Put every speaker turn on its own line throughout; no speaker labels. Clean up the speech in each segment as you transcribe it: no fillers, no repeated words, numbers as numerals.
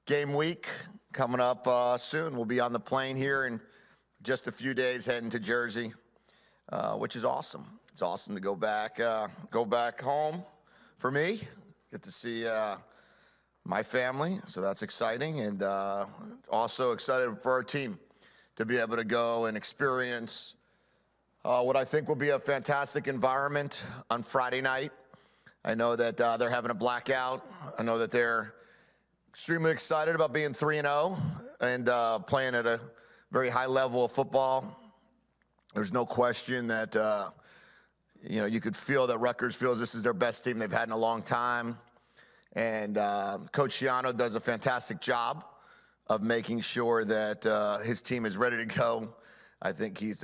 game week coming up soon. We'll be on the plane here in just a few days heading to Jersey, which is awesome. It's awesome to go back home for me, get to see my family, so that's exciting, and also excited for our team to be able to go and experience what I think will be a fantastic environment on Friday night. I know that they're having a blackout. I know that they're extremely excited about being 3-0 and playing at a very high level of football. There's no question that you could feel that Rutgers feels this is their best team they've had in a long time. And Coach Schiano does a fantastic job of making sure that his team is ready to go. I think he's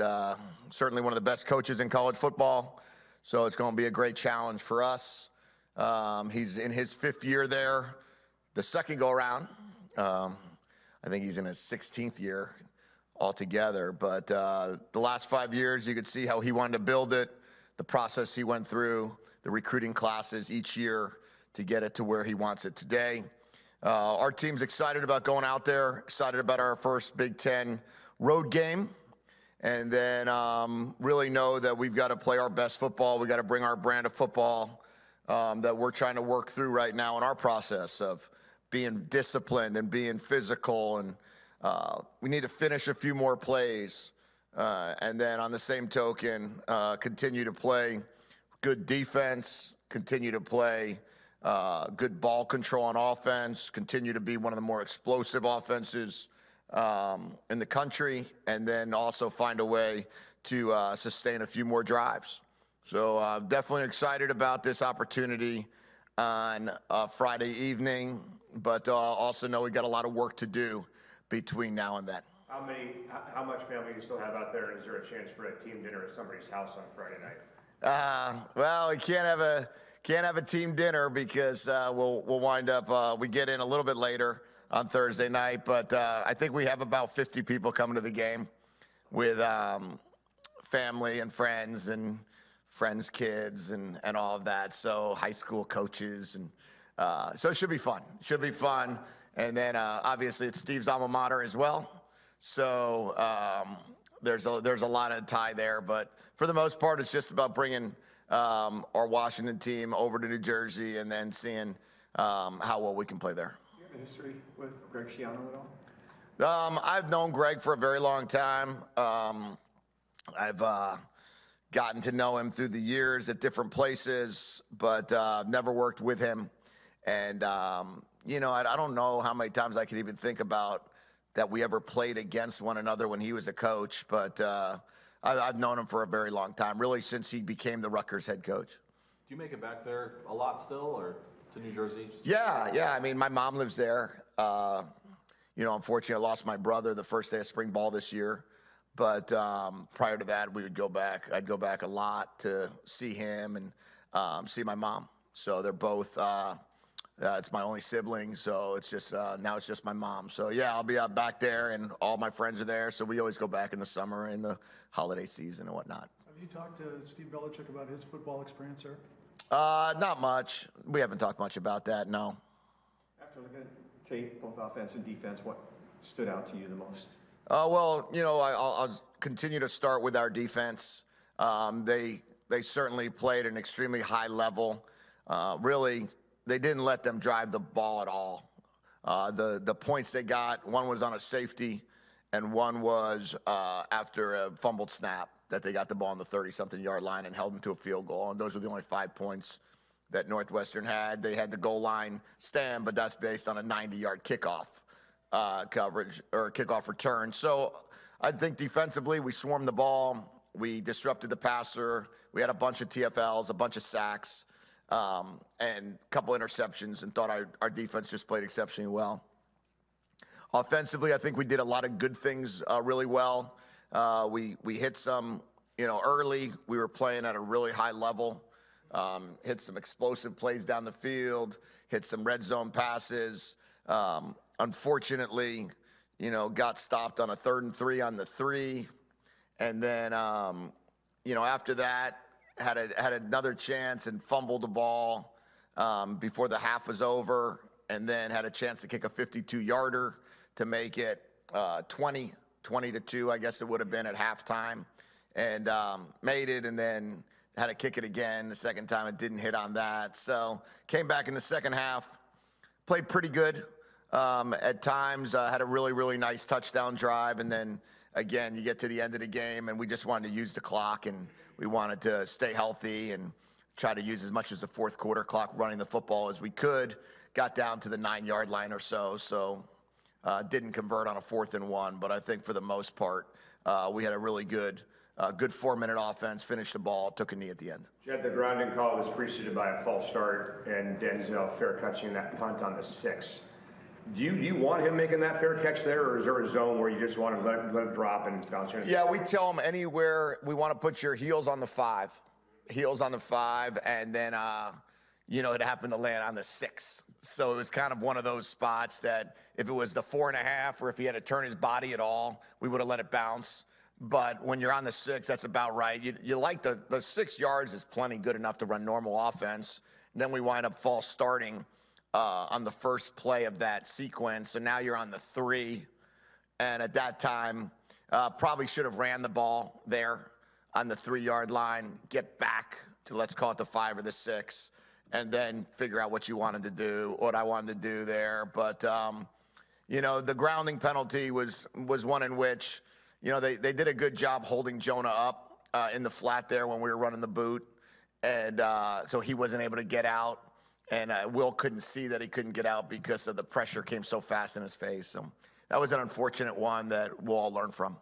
certainly one of the best coaches in college football, so it's going to be a great challenge for us. He's in his 5th year there, the second go-around. I think he's in his 16th year altogether, but the last 5 years, you could see how he wanted to build it, the process he went through, the recruiting classes each year to get it to where he wants it today. Our team's excited about going out there, excited about our first Big Ten road game, and then really know that we've got to play our best football. We've got to bring our brand of football that we're trying to work through right now in our process of being disciplined and being physical, and we need to finish a few more plays. And then on the same token, continue to play good defense, continue to play good ball control on offense, continue to be one of the more explosive offenses in the country, and then also find a way to sustain a few more drives. So definitely excited about this opportunity on Friday evening, but also know we got a lot of work to do between now and then.
How much family do you still have out there? And is there a chance for a team dinner at somebody's house on Friday night?
Well, we can't have a team dinner because we'll wind up. We get in a little bit later on Thursday night, but I think we have about 50 people coming to the game with family and friends' kids and all of that. So high school coaches, and so it should be fun. And then obviously it's Steve's alma mater as well. So there's a lot of tie there, but for the most part, it's just about bringing our Washington team over to New Jersey and then seeing how well we can play there.
Do you have a history with Greg Schiano at all?
I've known Greg for a very long time. I've gotten to know him through the years at different places, but never worked with him. And, I don't know how many times I could even think about that we ever played against one another when he was a coach, but I've known him for a very long time, really since he became the Rutgers head coach.
Do you make it back there a lot still, or to New Jersey?
Yeah. I mean, my mom lives there. Unfortunately, I lost my brother the first day of spring ball this year, but prior to that, we would go back. I'd go back a lot to see him and see my mom. So they're both. It's my only sibling, so it's just now it's just my mom. So yeah, I'll be out back there, and all my friends are there. So we always go back in the summer and the holiday season and whatnot.
Have you talked to Steve Belichick about his football experience, sir?
Not much. We haven't talked much about that. No.
After looking at tape, both offense and defense, what stood out to you the most?
I'll continue to start with our defense. They certainly played an extremely high level. Really. They didn't let them drive the ball at all. The points they got, one was on a safety, and one was after a fumbled snap that they got the ball on the 30-something yard line and held them to a field goal. And those were the only 5 points that Northwestern had. They had the goal line stand, but that's based on a 90-yard kickoff coverage or kickoff return. So I think defensively we swarmed the ball. We disrupted the passer. We had a bunch of TFLs, a bunch of sacks. And a couple interceptions, and thought our defense just played exceptionally well. Offensively, I think we did a lot of good things really well. We hit some, early. We were playing at a really high level, hit some explosive plays down the field, hit some red zone passes. Unfortunately, got stopped on a 3rd and 3 on the 3. And then, after that, had another chance and fumbled the ball before the half was over, and then had a chance to kick a 52-yarder to make it 20-2, I guess it would have been at halftime, and made it, and then had to kick it again. The second time it didn't hit on that. So came back in the second half, played pretty good. At times had a really, really nice touchdown drive, and then again, you get to the end of the game, and we just wanted to use the clock, and we wanted to stay healthy and try to use as much as the fourth quarter clock running the football as we could. Got down to the 9-yard line or so didn't convert on a 4th and 1, but I think for the most part, we had a really good 4-minute offense, finished the ball, took a knee at the end.
Jedd, the grounding call was preceded by a false start and Denzel fair catching that punt on the 6. Do you want him making that fair catch there, or is there a zone where you just want to let it drop and bounce in?
Yeah, we tell him anywhere we want to put your heels on the 5. Heels on the 5, and then, it happened to land on the 6. So it was kind of one of those spots that if it was the 4.5 or if he had to turn his body at all, we would have let it bounce. But when you're on the 6, that's about right. You like the 6 yards is plenty good enough to run normal offense. And then we wind up false starting on the first play of that sequence. So now you're on the 3. And at that time, probably should have ran the ball there on the 3-yard line, get back to, let's call it the 5 or the 6, and then figure out what you wanted to do, what I wanted to do there. But, the grounding penalty was one in which, they did a good job holding Jonah up in the flat there when we were running the boot. And so he wasn't able to get out. And Will couldn't see that he couldn't get out because of the pressure came so fast in his face. So that was an unfortunate one that we'll all learn from.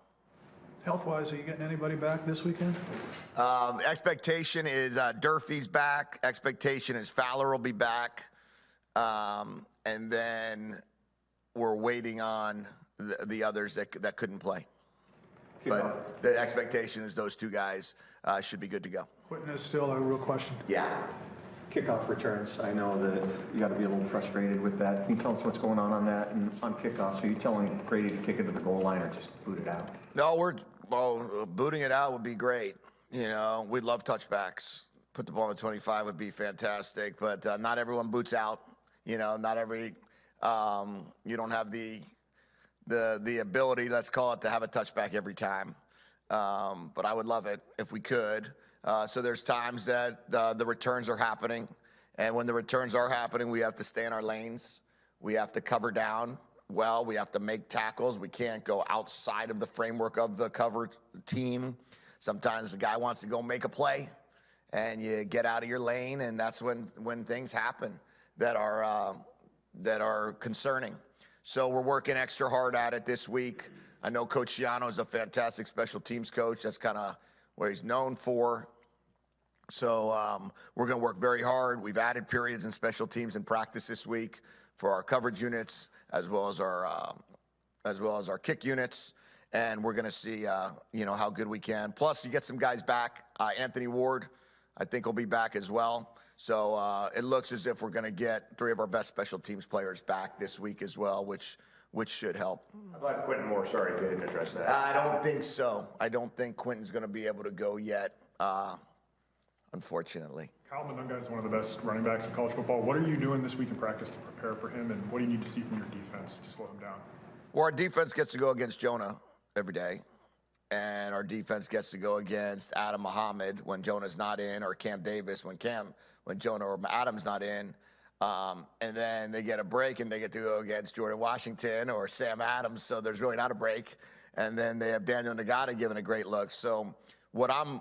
Health-wise, are you getting anybody back this weekend?
Expectation is Durfee's back. Expectation is Fowler will be back. And then we're waiting on the others that couldn't play. But the expectation is those 2 guys should be good to go.
Quentin is still a real question.
Yeah.
Kickoff returns, I know that you got to be a little frustrated with that. Can you tell us what's going on that and on kickoff? So you're telling Grady to kick it to the goal line or just boot it out?
No, booting it out would be great. We'd love touchbacks. Put the ball in the 25 would be fantastic, but not everyone boots out. Not every you don't have the ability, let's call it, to have a touchback every time. But I would love it if we could. So there's times that the returns are happening, and when the returns are happening, we have to stay in our lanes. We have to cover down well. We have to make tackles. We can't go outside of the framework of the cover team. Sometimes the guy wants to go make a play, and you get out of your lane, and that's when things happen that are concerning. So we're working extra hard at it this week. I know Coach Ciano is a fantastic special teams coach. That's kind of what he's known for. So we're going to work very hard. We've added periods in special teams in practice this week for our coverage units as well as our kick units, and we're going to see how good we can. Plus, you get some guys back. Anthony Ward, I think, will be back as well. So it looks as if we're going to get 3 of our best special teams players back this week as well, which should help.
How about Quentin Moore? Sorry if you didn't address that.
I don't think so. I don't think Quentin's going to be able to go yet, unfortunately.
Kyle Monunga is one of the best running backs in college football. What are you doing this week in practice to prepare for him, and what do you need to see from your defense to slow him down?
Well, our defense gets to go against Jonah every day, and our defense gets to go against Adam Muhammad when Jonah's not in, or Cam Davis when Jonah or Adam's not in. And then they get a break and they get to go against Jordan Washington or Sam Adams, so there's really not a break. And then they have Daniel Nagata giving a great look. So what I'm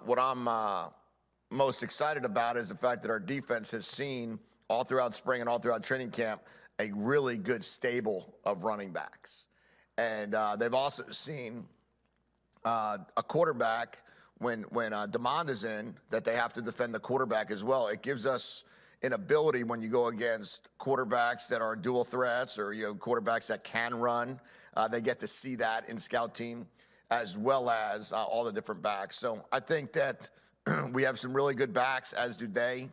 most excited about is the fact that our defense has seen all throughout spring and all throughout training camp a really good stable of running backs. And they've also seen a quarterback when DeMond is in, that they have to defend the quarterback as well. It gives us an ability when you go against quarterbacks that are dual threats or quarterbacks that can run. They get to see that in scout team as well as all the different backs. So I think that we have some really good backs, as do they.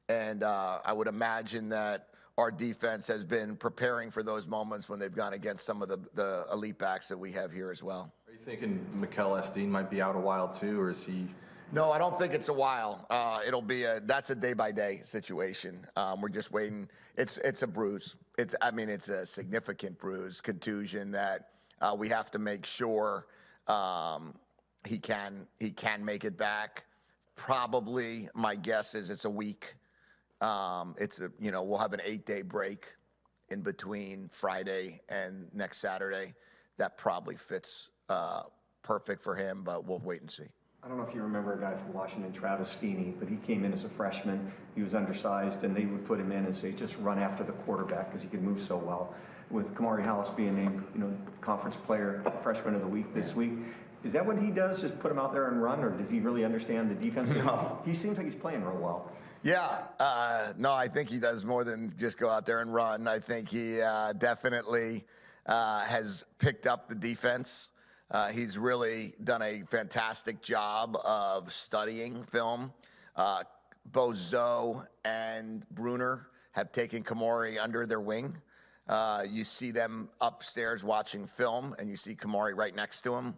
And I would imagine that our defense has been preparing for those moments when they've gone against some of the elite backs that we have here as well.
Are you thinking Mikel Esteen might be out a while too, or is he
No, I don't think it's a while. That's a day-by-day situation. We're just waiting. It's a bruise. It's a significant bruise, contusion that we have to make sure he can make it back. Probably, my guess is it's a week. We'll have an 8-day break in between Friday and next Saturday. That probably fits perfect for him, but we'll wait and see.
I don't know if you remember a guy from Washington, Travis Feeney, but he came in as a freshman. He was undersized, and they would put him in and say, just run after the quarterback because he could move so well. With Kamari Hollis being named, conference player, freshman of the week this week, is that what he does, just put him out there and run, or does he really understand the defense?
No.
He seems like he's playing real well.
Yeah, no, I think he does more than just go out there and run. I think he definitely has picked up the defense. He's really done a fantastic job of studying film. Both Zoe and Bruner have taken Kamari under their wing. You see them upstairs watching film, and you see Kamari right next to him.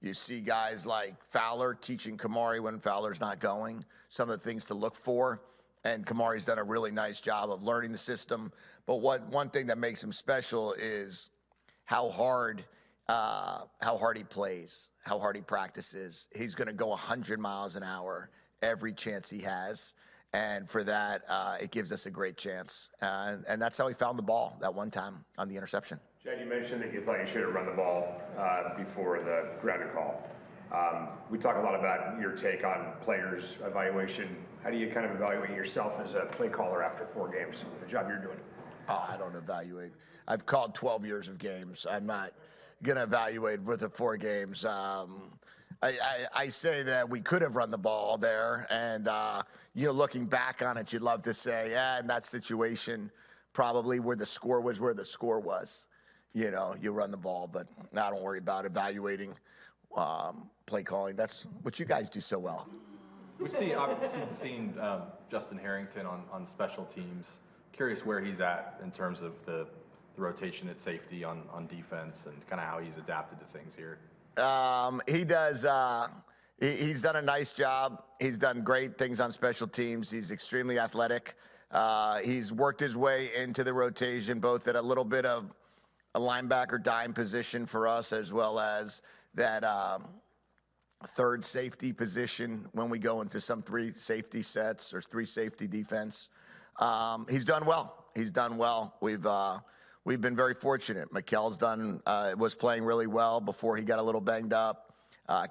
You see guys like Fowler teaching Kamari when Fowler's not going, some of the things to look for. And Kamari's done a really nice job of learning the system. But one thing that makes him special is how hard he plays, how hard he practices. He's going to go 100 miles an hour every chance he has. And for that, it gives us a great chance. And that's how he found the ball that one time on the interception.
Jedd, you mentioned that you thought you should have run the ball before the grounded call. We talk a lot about your take on players' evaluation. How do you kind of evaluate yourself as a play caller after 4 games, the job you're doing?
I don't evaluate. I've called 12 years of games. I'm not going to evaluate with the 4 games. I say that we could have run the ball there, and looking back on it, you'd love to say, in that situation, probably where the score was. You run the ball, but I don't worry about evaluating play calling. That's what you guys do so well.
We've seen Justin Harrington on special teams. Curious where he's at in terms of the rotation at safety on defense and kind of how he's adapted to things here.
He does. He's done a nice job. He's done great things on special teams. He's extremely athletic. He's worked his way into the rotation, both at a little bit of a linebacker dime position for us, as well as that third safety position when we go into some 3 safety sets or 3 safety defense. He's done well. We've been very fortunate. Mikel's was playing really well before he got a little banged up.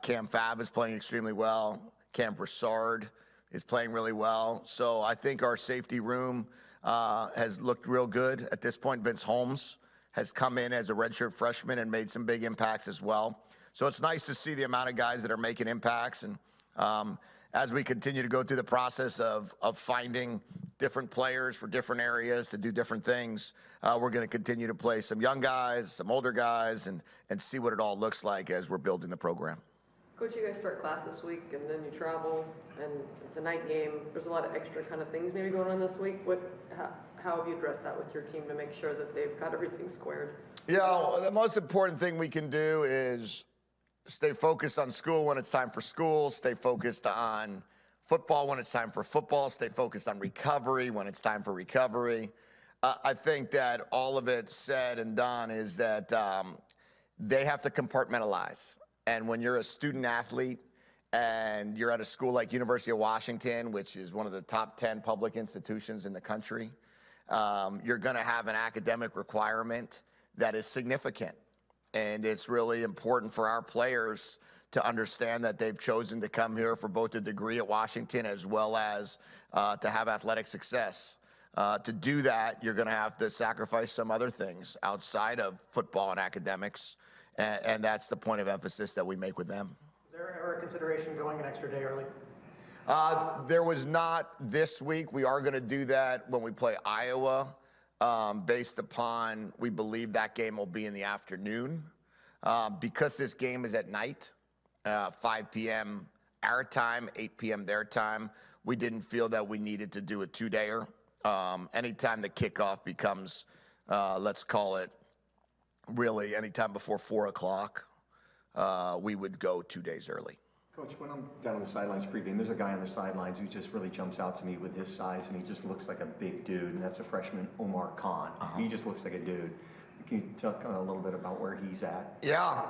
Cam Fab is playing extremely well. Cam Broussard is playing really well. So I think our safety room has looked real good at this point. Vince Holmes has come in as a redshirt freshman and made some big impacts as well. So it's nice to see the amount of guys that are making impacts. And as we continue to go through the process of finding different players for different areas to do different things, we're going to continue to play some young guys, some older guys, and see what it all looks like as we're building the program.
Coach, you guys start class this week, and then you travel, and it's a night game. There's a lot of extra kind of things maybe going on this week. How have you addressed that with your team to make sure that they've got everything squared?
The most important thing we can do is stay focused on school when it's time for school, stay focused on football when it's time for football, stay focused on recovery when it's time for recovery. I think that all of it said and done is that they have to compartmentalize. And when you're a student athlete and you're at a school like University of Washington, which is one of the top 10 public institutions in the country, you're going to have an academic requirement that is significant. And it's really important for our players to understand that they've chosen to come here for both a degree at Washington as well as to have athletic success. To do that, you're going to have to sacrifice some other things outside of football and academics, and that's the point of emphasis that we make with them.
Is there ever a consideration going an extra day early?
There was not this week. We are going to do that when we play Iowa, based upon we believe that game will be in the afternoon. Because this game is at night, 5 p.m. our time, 8 p.m. their time, we didn't feel that we needed to do a 2-dayer. Anytime the kickoff becomes, let's call it, really anytime before 4 o'clock, we would go 2 days early.
Coach, when I'm down on the sidelines pregame, there's a guy on the sidelines who just really jumps out to me with his size, and he just looks like a big dude, and that's a freshman, Omar Khan. He just looks like a dude. Can you talk a little bit about where he's at?
Yeah.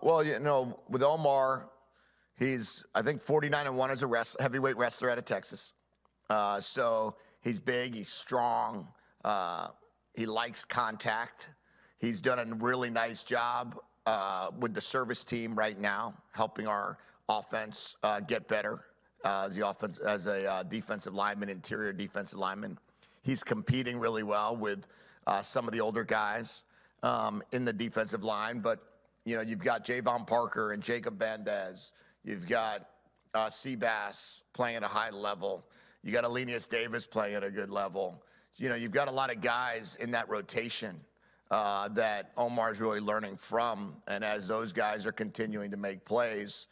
Well, with Omar, he's, I think, 49-1 as a heavyweight wrestler out of Texas. So he's big, he's strong, he likes contact. He's done a really nice job with the service team right now, helping our offense get better as a defensive lineman, interior defensive lineman. He's competing really well with some of the older guys in the defensive line. But, you've got Javon Parker and Jacob Bandez. You've got Seabass playing at a high level. You got Alenius Davis playing at a good level. You've got a lot of guys in that rotation that Omar's really learning from. And as those guys are continuing to make plays,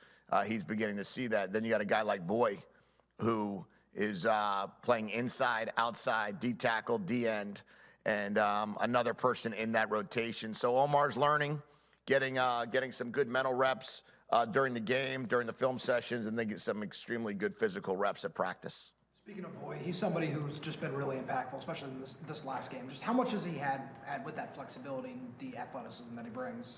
he's beginning to see that. Then you got a guy like Voy, who is playing inside, outside, D tackle, D end, and another person in that rotation. So Omar's learning, getting some good mental reps during the game, during the film sessions, and then get some extremely good physical reps at practice.
Speaking of Voy, he's somebody who's just been really impactful, especially in this last game. Just how much has he had with that flexibility and the athleticism that he brings?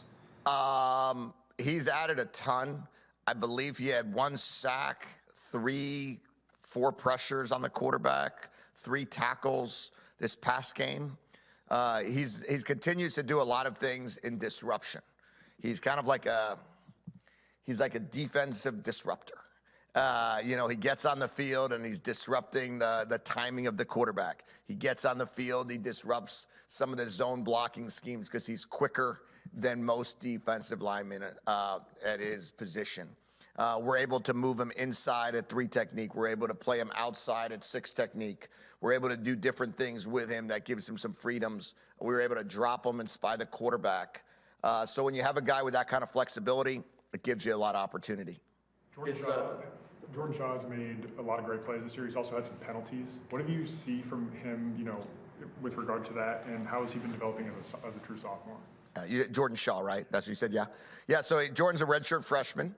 He's added a ton. I believe he had 1 sack, 4 pressures on the quarterback, 3 tackles this past game. He's continues to do a lot of things in disruption. He's kind of like a defensive disruptor. He gets on the field and he's disrupting the timing of the quarterback. He gets on the field, he disrupts some of the zone blocking schemes because he's quicker than most defensive linemen at his position. We're able to move him inside at 3 technique. We're able to play him outside at 6 technique. We're able to do different things with him that gives him some freedoms. We were able to drop him and spy the quarterback. So when you have a guy with that kind of flexibility, it gives you a lot of opportunity.
Jordan Shaw has made a lot of great plays this year. He's also had some penalties. What do you see from him, with regard to that, and how has he been developing as a true sophomore?
Jordan Shaw, right? That's what you said, yeah? Yeah, so Jordan's a redshirt freshman.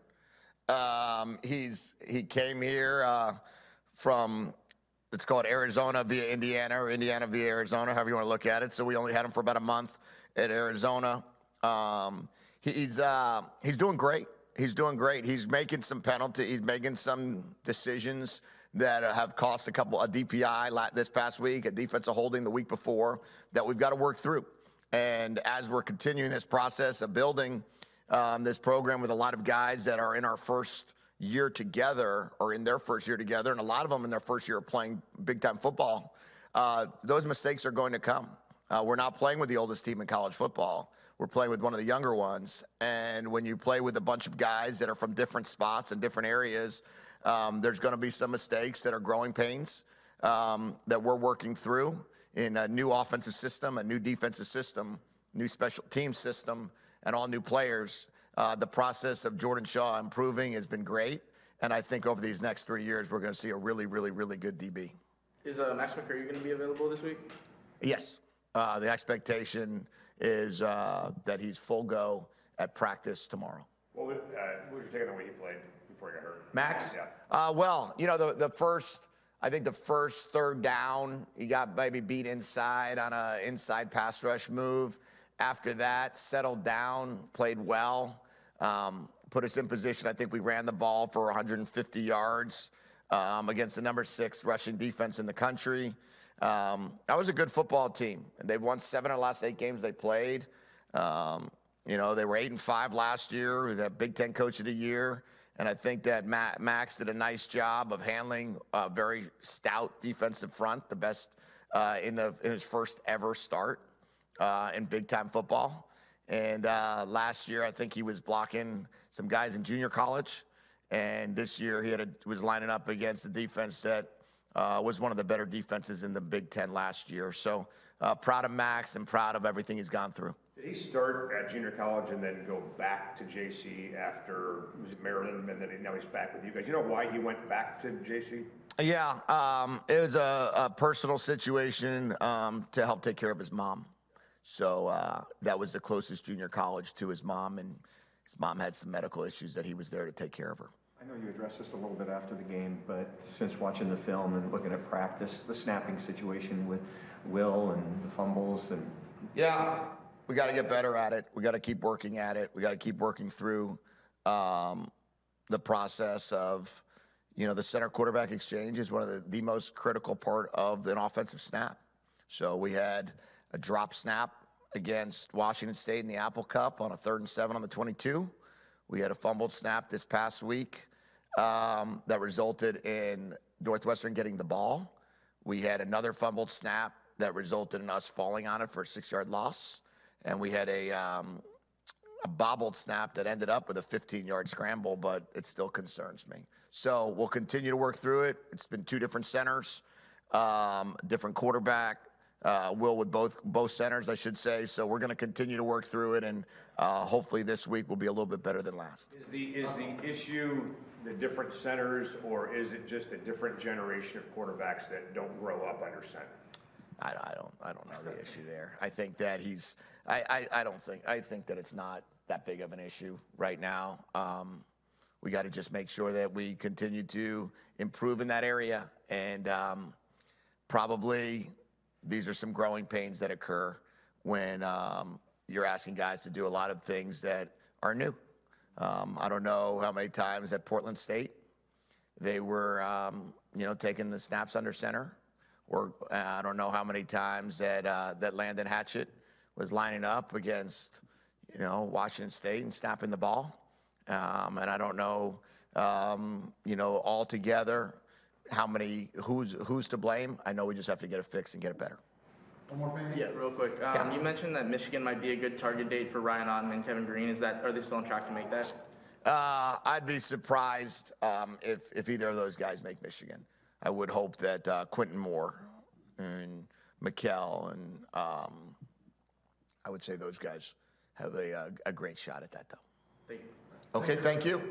He came here from, let's call it Arizona via Indiana, or Indiana via Arizona, however you want to look at it. So we only had him for about a month at Arizona. He's doing great. He's doing great. He's making some penalties. He's making some decisions that have cost a DPI this past week, a defensive holding the week before, that we've got to work through. And as we're continuing this process of building this program with a lot of guys that are in our first year together, or in their first year together, and a lot of them in their first year of playing big-time football, those mistakes are going to come. We're not playing with the oldest team in college football. We're playing with one of the younger ones. And when you play with a bunch of guys that are from different spots and different areas, there's going to be some mistakes that are growing pains that we're working through in a new offensive system, a new defensive system, new special team system, and all new players. The process of Jordan Shaw improving has been great. And I think over these next 3 years, we're going to see a really, really, really good DB.
Is Max McCree going to be available this week?
Yes. The expectation is that he's full go at practice tomorrow.
What was your take on the way he played before he got hurt?
Max?
Yeah.
Well, the first third down, he got maybe beat inside on an inside pass rush move. After that, settled down, played well, put us in position. I think we ran the ball for 150 yards against the number 6 rushing defense in the country. That was a good football team, and they've won 7 of the last 8 games they played. They were 8-5 last year, the Big Ten Coach of the Year, and I think that Max did a nice job of handling a very stout defensive front, the best in his first ever start in big-time football. And last year, I think he was blocking some guys in junior college, and this year he was lining up against a defense that was one of the better defenses in the Big Ten last year. So proud of Max and proud of everything he's gone through.
Did he start at junior college and then go back to JC after Maryland, and then now he's back with you guys? You know why he went back to JC?
Yeah, it was a personal situation to help take care of his mom. So that was the closest junior college to his mom, and His mom had some medical issues that he was there to take care of her.
I know you addressed this a little bit after the game, but since watching the film and looking at practice, the snapping situation with Will and the fumbles and...
Yeah, we got to get better at it. We got to keep working at it. We got to keep working through the process of, the center quarterback exchange is one of the most critical part of an offensive snap. So we had a drop snap against Washington State in the Apple Cup on a 3rd and 7 on the 22. We had a fumbled snap this past week that resulted in Northwestern getting the ball. We had another fumbled snap that resulted in us falling on it for a 6-yard loss. And we had a bobbled snap that ended up with a 15-yard scramble, but it still concerns me. So we'll continue to work through it. It's been 2 different centers, different quarterback, Will with both centers, I should say. So we're going to continue to work through it, and hopefully this week will be a little bit better than last.
Is the issue the different centers, or is it just a different generation of quarterbacks that don't grow up under center?
I don't know the issue there. I think that I think that it's not that big of an issue right now. We got to just make sure that we continue to improve in that area, and probably these are some growing pains that occur when you're asking guys to do a lot of things that are new. I don't know how many times at Portland State they were, taking the snaps under center, or I don't know how many times that Landon Hatchett was lining up against, Washington State and snapping the ball. And I don't know, altogether who's to blame. I know we just have to get it fixed and get it better.
One more thing?
Yeah, real quick. You mentioned that Michigan might be a good target date for Ryan Otten and Kevin Green. Are they still on track to make that?
I'd be surprised if either of those guys make Michigan. I would hope that Quentin Moore and Mikkel and I would say those guys have a great shot at that, though.
Thank you.
Okay, thank you.